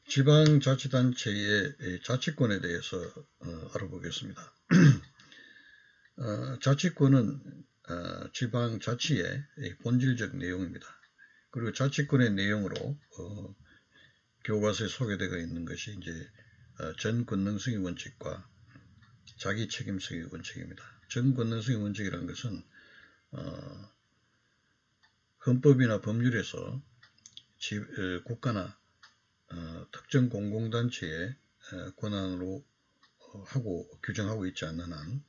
지방자치단체의 자치권에 대해서 알아보겠습니다. 자치권은 지방자치의 본질적 내용입니다. 그리고 자치권의 내용으로 교과서에 소개되어 있는 것이 이제 전권능성의 원칙과 자기책임성의 원칙입니다. 전권능성의 원칙이라는 것은 헌법이나 법률에서 국가나 특정 공공단체의 권한으로 하고 규정하고 있지 않는 한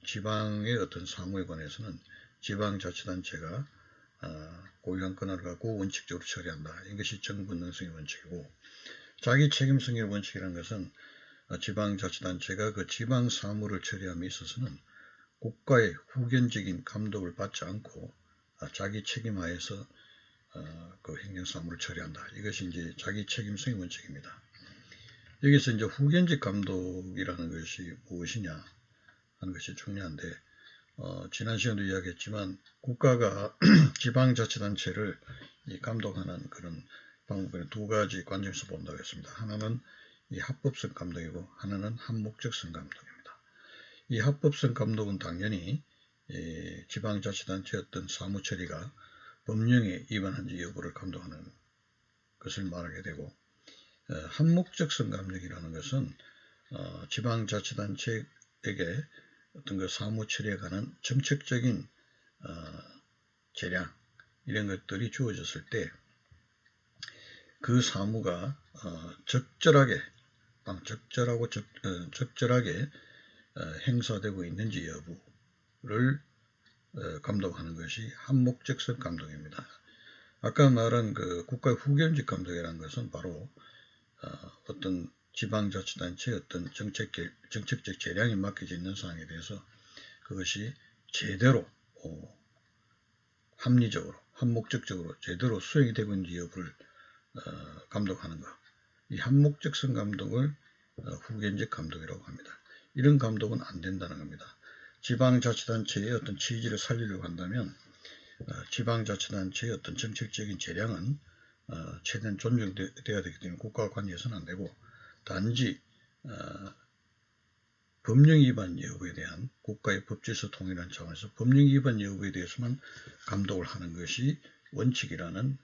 지방의 어떤 사무에 관해서는 지방자치단체가 고유한 권한을 갖고 원칙적으로 처리한다. 이것이 전권능성의 원칙이고, 자기책임성의 원칙이라는 것은 지방자치단체가 그 지방 사무를 처리함에 있어서는 국가의 후견적인 감독을 받지 않고 자기 책임하에서 그 행정사무를 처리한다. 이것이 이제 자기책임성의 원칙입니다. 여기서 이제 후견적 감독이라는 것이 무엇이냐 하는 것이 중요한데, 지난 시간도 이야기했지만 국가가 지방자치단체를 감독하는 그런 방법에는 두 가지 관점에서 본다고 했습니다. 하나는 이 합법성 감독이고 하나는 한목적성 감독입니다. 이 합법성 감독은 당연히 지방자치단체의 어떤 사무처리가 법령에 위반한지 여부를 감독하는 것을 말하게 되고, 한목적성 감독이라는 것은 지방자치단체에게 어떤 그 사무처리에 관한 정책적인 재량 이런 것들이 주어졌을 때 그 사무가 적절하게 행사되고 있는지 여부를 감독하는 것이 한목적성 감독입니다. 아까 말한 그 국가의 후견적 감독이라는 것은 바로 어떤 지방자치단체의 어떤 정책적 재량이 맡겨져 있는 사항에 대해서 그것이 제대로 합리적으로 한목적적으로 제대로 수행이 되고 있는지 여부를 감독하는 것. 이 한목적성 감독을 후견적 감독이라고 합니다. 이런 감독은 안 된다는 겁니다. 지방자치단체의 어떤 취지를 살리려고 한다면 지방자치단체의 어떤 정책적인 재량은 최대한 존중되어야 되기 때문에 국가와 관여해서는 안 되고, 단지 법령 위반 여부에 대한 국가의 법질서 통일한 차원에서 법령 위반 여부에 대해서만 감독을 하는 것이 원칙이라는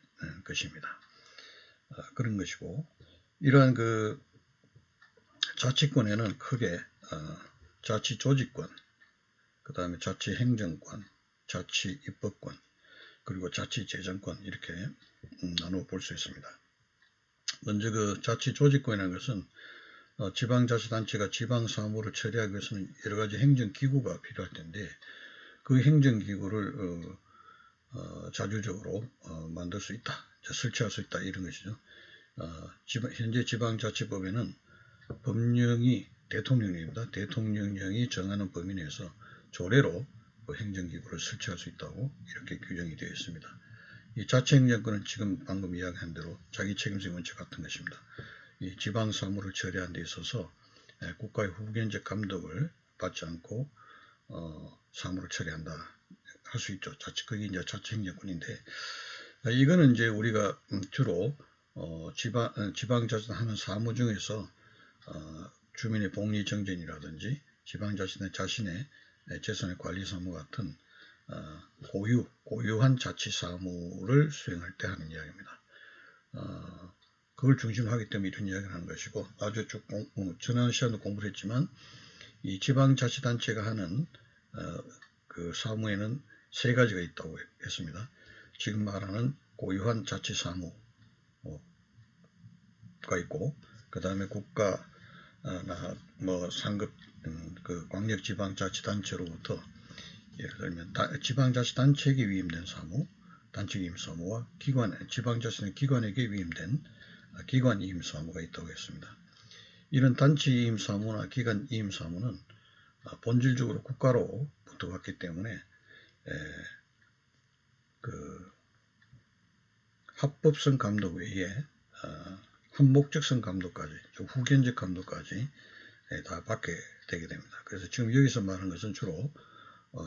것입니다. 그런 것이고, 이러한 그 자치권에는 크게 자치조직권, 그 다음에 자치행정권, 자치입법권, 그리고 자치재정권 이렇게 나누어 볼 수 있습니다. 먼저 그 자치조직권이라는 것은 지방자치단체가 지방사무를 처리하기 위해서는 여러가지 행정기구가 필요할 텐데 그 행정기구를 자주적으로 만들 수 있다, 설치할 수 있다 이런 것이죠. 현재 지방자치법에는 법령이 대통령령입니다. 대통령령이 정하는 범위 내에서 조례로 행정기구를 설치할 수 있다고 이렇게 규정이 되어 있습니다. 이 자치행정권은 지금 방금 이야기한 대로 자기책임성 원칙 같은 것입니다. 이 지방사무를 처리하는 데 있어서 국가의 후견적 감독을 받지 않고 사무를 처리한다 할 수 있죠. 그게 이제 자치행정권인데, 이거는 이제 우리가 주로 지방자치단 하는 사무 중에서 주민의 복리정전이라든지 지방자치단 자신의 재산의 관리 사무 같은 고유한 자치 사무를 수행할 때 하는 이야기입니다. 그걸 중심으로 하기 때문에 이런 이야기를 하는 것이고, 아주 쭉 지난 시간도 공부를 했지만 이 지방자치단체가 하는 그 사무에는 세 가지가 있다고 했습니다. 지금 말하는 고유한 자치 사무가 있고, 그 다음에 국가나 상급 그 광역지방자치단체로부터 예를 들면 지방자치단체에게 위임된 사무, 단체위임 사무와 지방자치단 기관에게 위임된 기관이임 사무가 있다고 했습니다. 이런 단체이임 사무나 기관이임 사무는 본질적으로 국가로부터 왔기 때문에 그 합법성 감독 외에 한목적성 감독까지, 후견적 감독까지 다 받게 되게 됩니다. 그래서 지금 여기서 말하는 것은 주로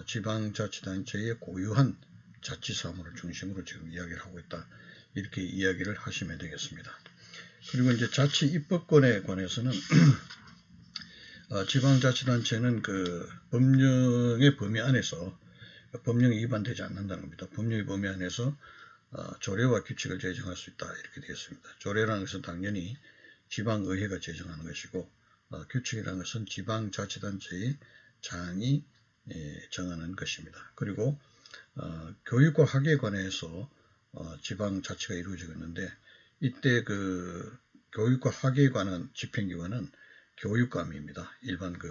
지방자치단체의 고유한 자치사무를 중심으로 지금 이야기를 하고 있다, 이렇게 이야기를 하시면 되겠습니다. 그리고 이제 자치 입법권에 관해서는 지방자치단체는 그 법령의 범위 안에서 법령이 위반되지 않는다는 겁니다. 법령의 범위 안에서 조례와 규칙을 제정할 수 있다 이렇게 되어 있습니다. 조례라는 것은 당연히 지방의회가 제정하는 것이고 규칙이라는 것은 지방자치단체의 장이 정하는 것입니다. 그리고 교육과 학예에 관해서 지방자치가 이루어지고 있는데 이때 그 교육과 학예에 관한 집행기관은 교육감입니다. 일반 그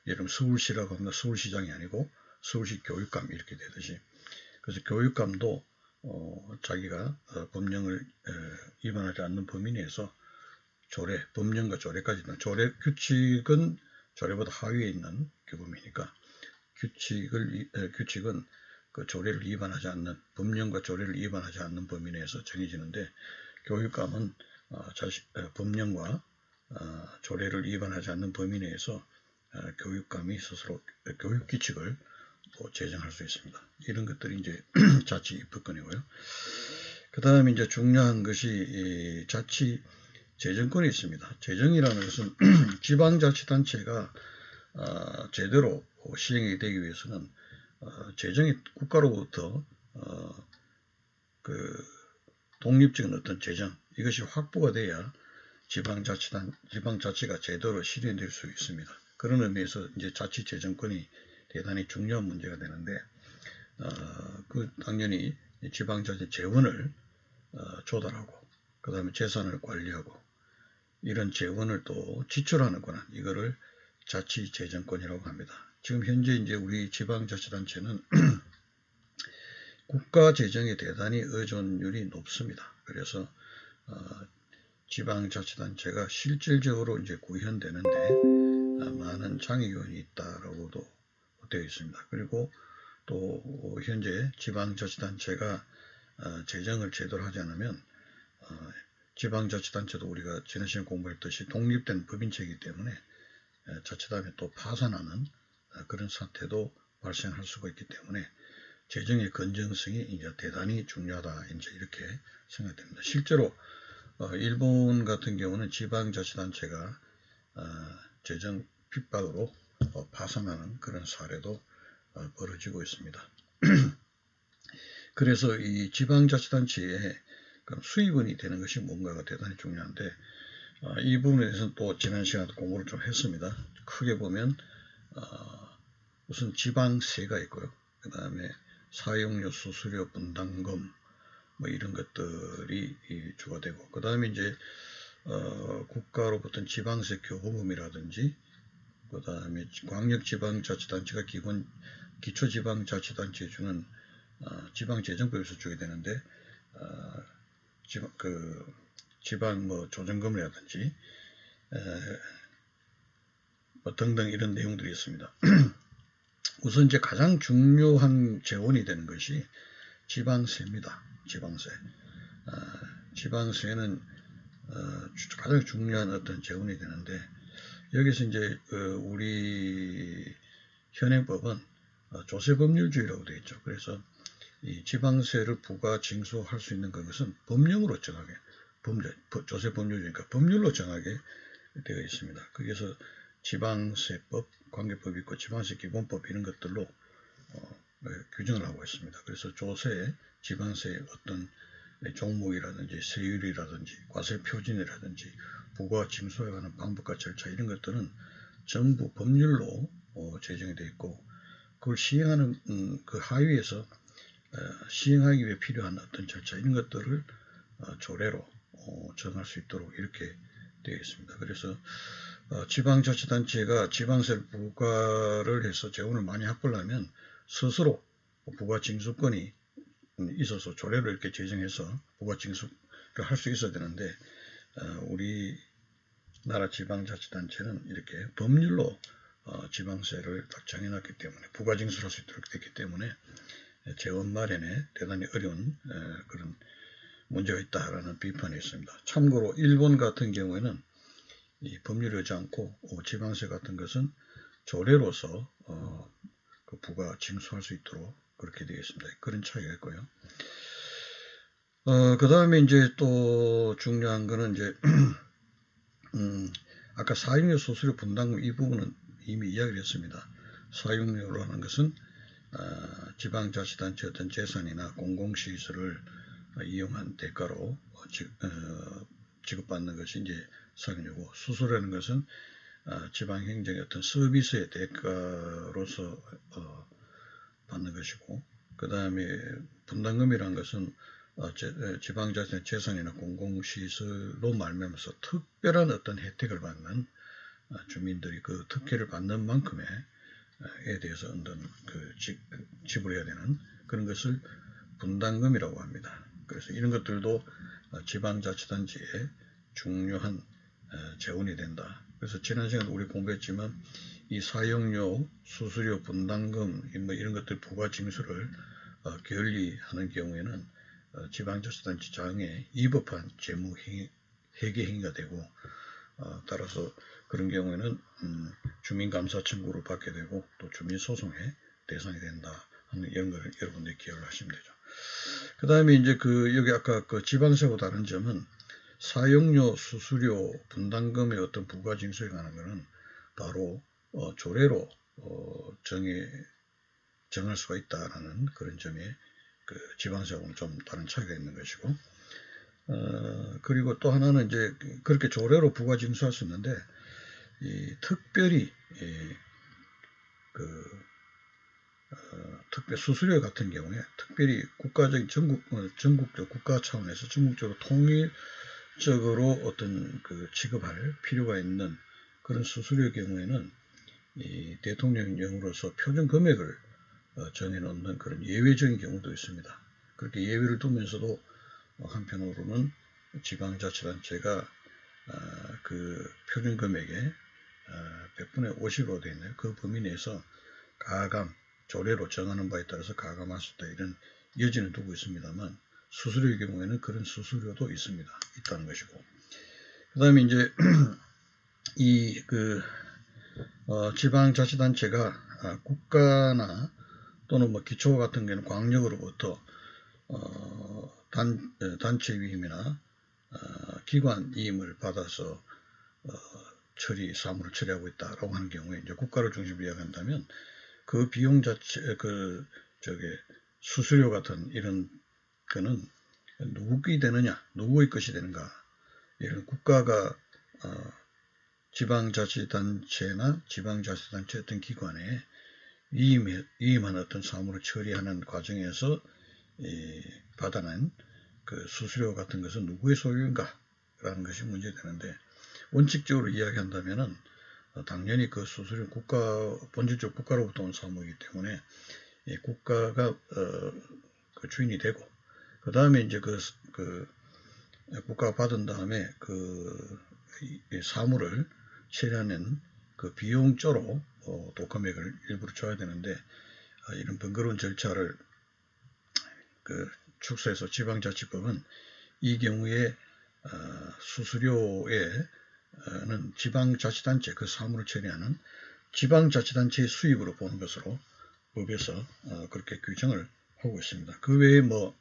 예를 들면 서울시라고 하면 서울시장이 아니고 서울시 교육감 이렇게 되듯이 그래서 교육감도 자기가 법령을 위반하지 않는 범위 내에서 조례, 법령과 조례까지는 조례 규칙은 조례보다 하위에 있는 규범이니까 규칙은 그 조례를 위반하지 않는 법령과 조례를 위반하지 않는 범위 내에서 정해지는데 교육감은 법령과 조례를 위반하지 않는 범위 내에서 교육감이 스스로 교육 규칙을 제정할 수 있습니다. 이런 것들이 이제 자치 입법권이고요. 그 다음에 이제 중요한 것이 자치 재정권이 있습니다. 재정이라는 것은 지방자치단체가 제대로 시행이 되기 위해서는 재정이 국가로부터 그 독립적인 어떤 재정 이것이 확보가 돼야 지방자치가 제대로 실현될 수 있습니다. 그런 의미에서 이제 자치재정권이 대단히 중요한 문제가 되는데 당연히 지방자치 재원을 조달하고 그 다음에 재산을 관리하고 이런 재원을 또 지출하는 권한 이거를 자치재정권이라고 합니다. 지금 현재 이제 우리 지방자치단체는 국가 재정에 대단히 의존율이 높습니다. 그래서 지방자치단체가 실질적으로 이제 구현되는데 많은 장애요인이 있다라고도 되어 있습니다. 그리고 또 현재 지방자치단체가 재정을 제대로 하지 않으면 지방자치단체도 우리가 지난 시간에 공부했듯이 독립된 법인체이기 때문에 자칫하면 또 파산하는 그런 사태도 발생할 수가 있기 때문에 재정의 건전성이 이제 대단히 중요하다 이제 이렇게 생각됩니다. 실제로 일본 같은 경우는 지방자치단체가 재정 핍박으로 파산하는 그런 사례도 벌어지고 있습니다. 그래서 이 지방자치단체에 수입원이 되는 것이 뭔가가 대단히 중요한데 이 부분에 대해서는 또 지난 시간에 공부를 좀 했습니다. 크게 보면 우선 지방세가 있고요. 그 다음에 사용료, 수수료, 분담금 뭐 이런 것들이 주가 되고 그 다음에 이제 국가로부터 지방세 교부금이라든지 그 다음에 광역지방자치단체가 기초지방자치단체에 주는 지방재정법에서 주게 되는데 지방 뭐 조정금이라든지 뭐 등등 이런 내용들이 있습니다. 우선 이제 가장 중요한 재원이 되는 것이 지방세입니다. 지방세. 지방세는 가장 중요한 어떤 재원이 되는데 여기서 이제 우리 현행법은 조세법률주의라고 되어 있죠. 그래서 이 지방세를 부과 징수할 수 있는 것은 법령으로 정하게 조세법률주의니까 법률로 정하게 되어 있습니다. 그래서 지방세법, 관계법이 있고 지방세 기본법 이런 것들로 규정을 하고 있습니다. 그래서 조세, 지방세의 어떤 종목이라든지 세율이라든지 과세 표준이라든지 부과 징수에 관한 방법과 절차 이런 것들은 전부 법률로 제정이 되어 있고 그걸 시행하는 그 하위에서 시행하기 위해 필요한 어떤 절차 이런 것들을 조례로 정할 수 있도록 이렇게 되어 있습니다. 그래서 지방자치단체가 지방세를 부과를 해서 재원을 많이 확보하려면 스스로 부과징수권이 있어서 조례를 이렇게 제정해서 부과징수를 할 수 있어야 되는데 우리나라 지방자치단체는 이렇게 법률로 지방세를 딱 정해놨기 때문에 부과징수를 할 수 있도록 됐기 때문에 재원 마련에 대단히 어려운 그런 문제가 있다라는 비판이 있습니다. 참고로 일본 같은 경우에는 이 법률이 오지 않고 지방세 같은 것은 조례로서 그 부과 징수할 수 있도록 그렇게 되어 있습니다. 그런 차이가 있고요. 그 다음에 이제 또 중요한 거는 이제, 아까 사용료 수수료 분담금 이 부분은 이미 이야기를 했습니다. 사용료라는 것은 지방자치단체 어떤 재산이나 공공시설을 이용한 대가로 지급받는 것이 이제 사용료고, 수수료라는 것은 지방행정의 어떤 서비스의 대가로서 받는 것이고, 그 다음에 분담금이라는 것은 지방자치의 재산이나 공공시설로 말미암아서 특별한 어떤 혜택을 받는 주민들이 그 특혜를 받는 만큼에 대해서 어떤 지불해야 되는 그런 것을 분담금이라고 합니다. 그래서 이런 것들도 지방자치단체의 중요한 재원이 된다. 그래서 지난 시간에 우리 공부했지만 이 사용료, 수수료, 분담금 뭐 이런 것들 부가징수를 결리하는 경우에는 지방자치단체장의 위법한 재무회계 행위가 되고, 따라서 그런 경우에는 주민감사 청구를 받게 되고 또 주민소송의 대상이 된다 하는 이런 걸 여러분들이 기억을 하시면 되죠. 그 다음에 이제 여기 아까 지방세하고 다른 점은 사용료, 수수료, 분담금의 어떤 부가징수에 관한 것은 바로 조례로 정할 수가 있다라는 그런 점에 지방세하고는 좀 다른 차이가 있는 것이고, 그리고 또 하나는 이제 그렇게 조례로 부가징수할 수 있는데, 특별히 특별 수수료 같은 경우에 특별히 국가적인 전국적 국가 차원에서 전국적으로 통일적으로 어떤 지급할 필요가 있는 그런 수수료의 경우에는 이 대통령령으로서 표준 금액을 정해놓는 그런 예외적인 경우도 있습니다. 그렇게 예외를 두면서도 한편으로는 지방자치단체가 그 표준 금액의 100분의 50으로 되어 있네요. 그 범위 내에서 가감, 조례로 정하는 바에 따라서 가감할 수 있다, 이런 여지는 두고 있습니다만, 수수료의 경우에는 그런 수수료도 있다는 것이고, 그 다음에 이제 지방자치단체가 국가나 또는 뭐 기초 같은 경우는 광역으로부터 단체 위임이나 기관 위임을 받아서 사무를 처리하고 있다라고 하는 경우에 이제 국가를 중심으로 이야기한다면 그 비용 자체 수수료 같은 이런 거는 누구의 되느냐, 누구의 것이 되는가, 이런 국가가 지방자치단체나 지방자치단체 어떤 기관에 위임한 어떤 사무를 처리하는 과정에서 받아낸 그 수수료 같은 것은 누구의 소유인가라는 것이 문제되는데, 원칙적으로 이야기한다면은 당연히 그 수수료 본질적으로 국가로부터 온 사무이기 때문에 국가가 주인이 되고, 그 다음에 이제 국가가 받은 다음에 사무를 처리하는 비용조로 또 금액을 일부러 줘야 되는데, 이런 번거로운 절차를 축소해서 지방자치법은 이 경우에 수수료에는 지방자치단체, 그 사무를 처리하는 지방자치단체의 수입으로 보는 것으로 법에서 그렇게 규정을 하고 있습니다. 그 외에 뭐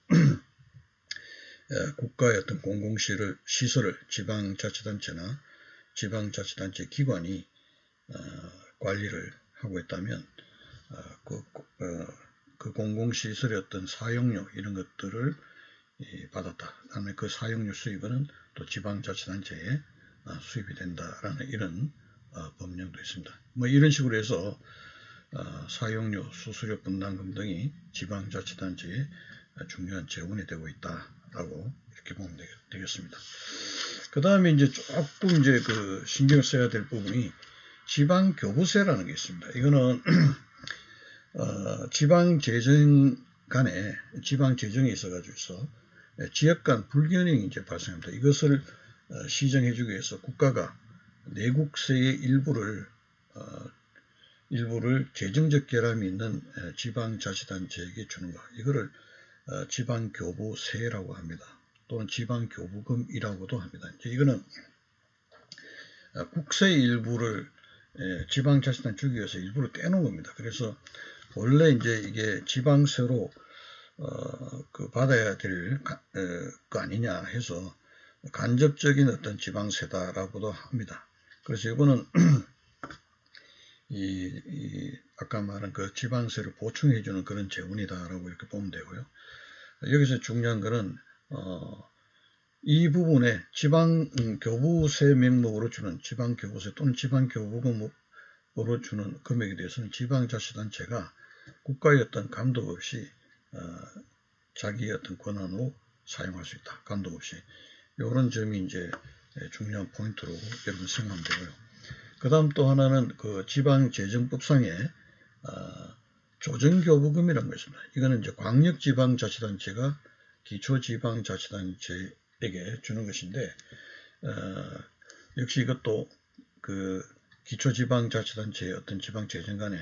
국가의 어떤 공공시설을 지방자치단체나 지방자치단체 기관이 관리를 하고 있다면 그 공공시설의 어떤 사용료 이런 것들을 받았다. 그다음에 그 사용료 수입은 또 지방자치단체에 수입이 된다라는 이런 법령도 있습니다. 뭐 이런 식으로 해서 사용료, 수수료, 분담금 등이 지방자치단체의 중요한 재원이 되고 있다라고 이렇게 보면 되겠습니다. 그 다음에 이제 조금 이제 신경을 써야 될 부분이 지방교부세라는 게 있습니다. 이거는 지방재정 간에 지방재정에 있어가지고 지역 간 불균형이 이제 발생합니다. 이것을 시정해주기 위해서 국가가 내국세의 일부를 재정적 결함이 있는 지방자치단체에게 주는 것, 이거를 지방교부세라고 합니다. 또는 지방교부금이라고도 합니다. 이거는 국세의 일부를 지방자치단체 주기 위해서 일부러 떼놓은 겁니다. 그래서 원래 이제 이게 지방세로 그 받아야 될 거 아니냐 해서 간접적인 어떤 지방세다라고도 합니다. 그래서 이거는 아까 말한 그 지방세를 보충해주는 그런 재원이다라고 이렇게 보면 되고요. 여기서 중요한 거는 이 부분에 지방교부세 명목으로 주는 지방교부세 또는 지방교부금으로 주는 금액에 대해서는 지방자치단체가 국가의 어떤 감독 없이 자기의 어떤 권한으로 사용할 수 있다. 감독 없이. 이런 점이 이제 중요한 포인트로 여러분 생각하면 되고요. 그 다음 또 하나는 그 지방재정법상에 조정교부금이라는 거 있습니다. 이거는 이제 광역지방자치단체가 기초지방자치단체에게 주는 것인데, 역시 이것도 그 기초지방자치단체의 어떤 지방재정 간에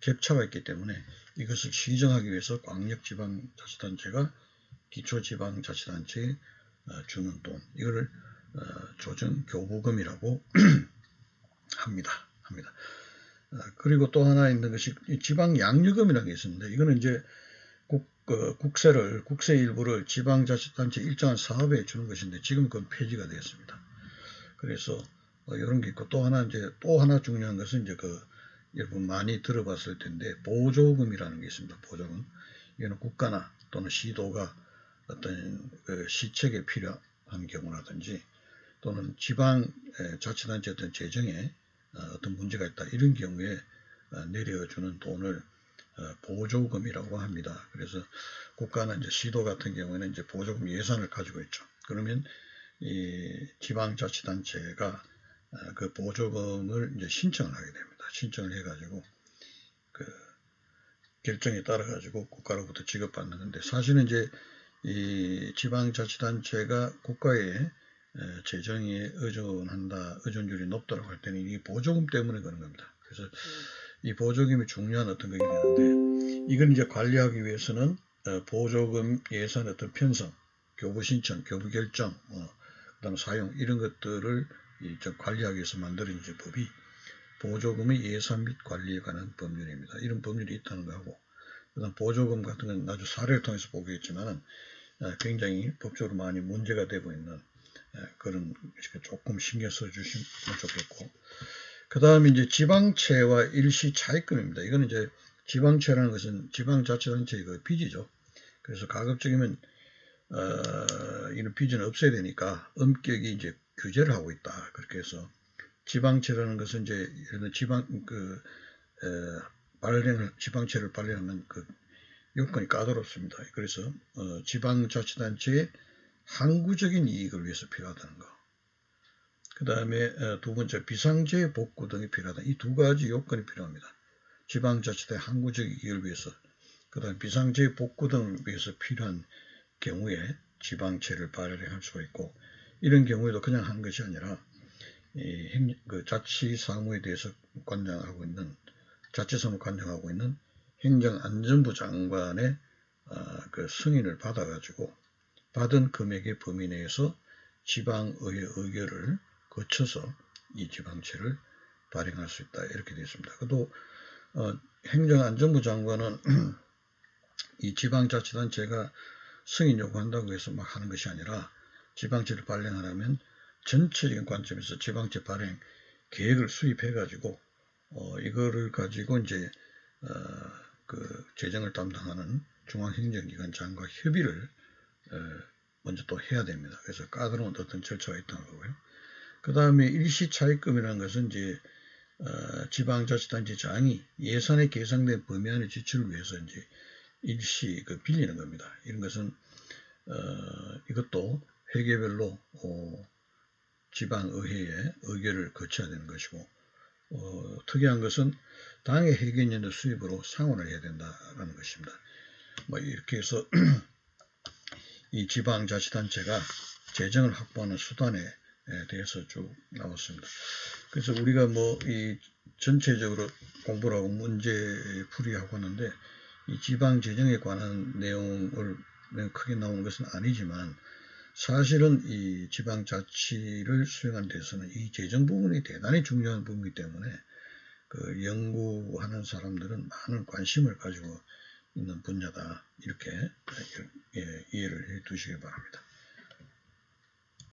격차가 있기 때문에 이것을 시정하기 위해서 광역지방자치단체가 기초지방자치단체에 주는 돈, 이거를 조정교부금이라고 합니다. 그리고 또 하나 있는 것이 지방양육금이라는 게 있습니다. 이거는 이제 국세 일부를 지방자치단체 일정한 사업에 주는 것인데 지금 그건 폐지가 되었습니다. 그래서 이런 게 있고 또 하나 중요한 것은 이제 여러분 많이 들어봤을 텐데 보조금이라는 게 있습니다. 보조금. 이거는 국가나 또는 시도가 어떤 시책에 필요한 경우라든지 또는 지방자치단체 어떤 재정에 어떤 문제가 있다. 이런 경우에 내려주는 돈을 보조금이라고 합니다. 그래서 국가나 이제 시도 같은 경우에는 이제 보조금 예산을 가지고 있죠. 그러면 이 지방자치단체가 그 보조금을 이제 신청을 하게 됩니다. 신청을 해가지고 그 결정에 따라 가지고 국가로부터 지급받는 건데 사실은 이제 이 지방자치단체가 국가의 재정에 의존율이 높다고 할 때는 이 보조금 때문에 그런 겁니다. 그래서 이 보조금이 중요한 어떤 것이 되는데 이건 이제 관리하기 위해서는 보조금 예산 어떤 편성, 교부 신청, 교부 결정, 그다음 사용 이런 것들을 좀 관리하기 위해서 만들어진 법이 보조금의 예산 및 관리에 관한 법률입니다. 이런 법률이 있다는 거하고 그다음 보조금 같은 건 아주 사례를 통해서 보겠지만 굉장히 법적으로 많이 문제가 되고 있는 그런 조금 신경 써주시면 좋겠고 그 다음에 이제 지방채와 일시 차입금입니다. 이거는 이제 지방채라는 것은 지방자치단체의 그 빚이죠. 그래서 가급적이면 이런 빚은 없애야 되니까 엄격히 이제 규제를 하고 있다. 그렇게 해서 지방채라는 것은 이제 지방채를 발행하면 그 요건이 까다롭습니다. 그래서 지방자치단체의 항구적인 이익을 위해서 필요하다는 거. 그 다음에 두 번째 비상재 복구 등이 필요하다. 이 두 가지 요건이 필요합니다. 지방자치단체 항구적 이익을 위해서 그 다음에 비상재 복구 등을 위해서 필요한 경우에 지방채를 발행할 수가 있고 이런 경우에도 그냥 하는 것이 아니라 그 자치사무에 대해서 관장하고 있는 자치사무 관장하고 있는 행정안전부 장관의 그 승인을 받아가지고 받은 금액의 범위 내에서 지방의회 의결을 거쳐서 이 지방채를 발행할 수 있다. 이렇게 되어 있습니다. 또 행정안전부 장관은 이 지방자치단체가 승인 요구한다고 해서 막 하는 것이 아니라 지방채를 발행하려면 전체적인 관점에서 지방채 발행 계획을 수립해가지고 이거를 가지고 이제 그 재정을 담당하는 중앙행정기관 장과 협의를 먼저 또 해야 됩니다. 그래서 까다로운 어떤 절차가 있다는 거고요. 그 다음에 일시차입금이라는 것은 이제 지방자치단체장이 예산에 계상된 범위 안의 지출을 위해서 이제 일시 빌리는 겁니다. 이런 것은 이것도 회계별로 지방의회의 의결을 거쳐야 되는 것이고 특이한 것은 당의 회계연도 수입으로 상환을 해야 된다는 것입니다. 뭐 이렇게 해서 이 지방자치단체가 재정을 확보하는 수단에 대해서 쭉 나왔습니다. 그래서 우리가 뭐 이 전체적으로 공부를 하고 문제 풀이하고 하는데 이 지방재정에 관한 내용을 크게 나오는 것은 아니지만 사실은 이 지방자치를 수행하는 데서는 이 재정 부분이 대단히 중요한 부분이기 때문에 그 연구하는 사람들은 많은 관심을 가지고 있는 분야다. 이렇게 이해를 해 두시기 바랍니다.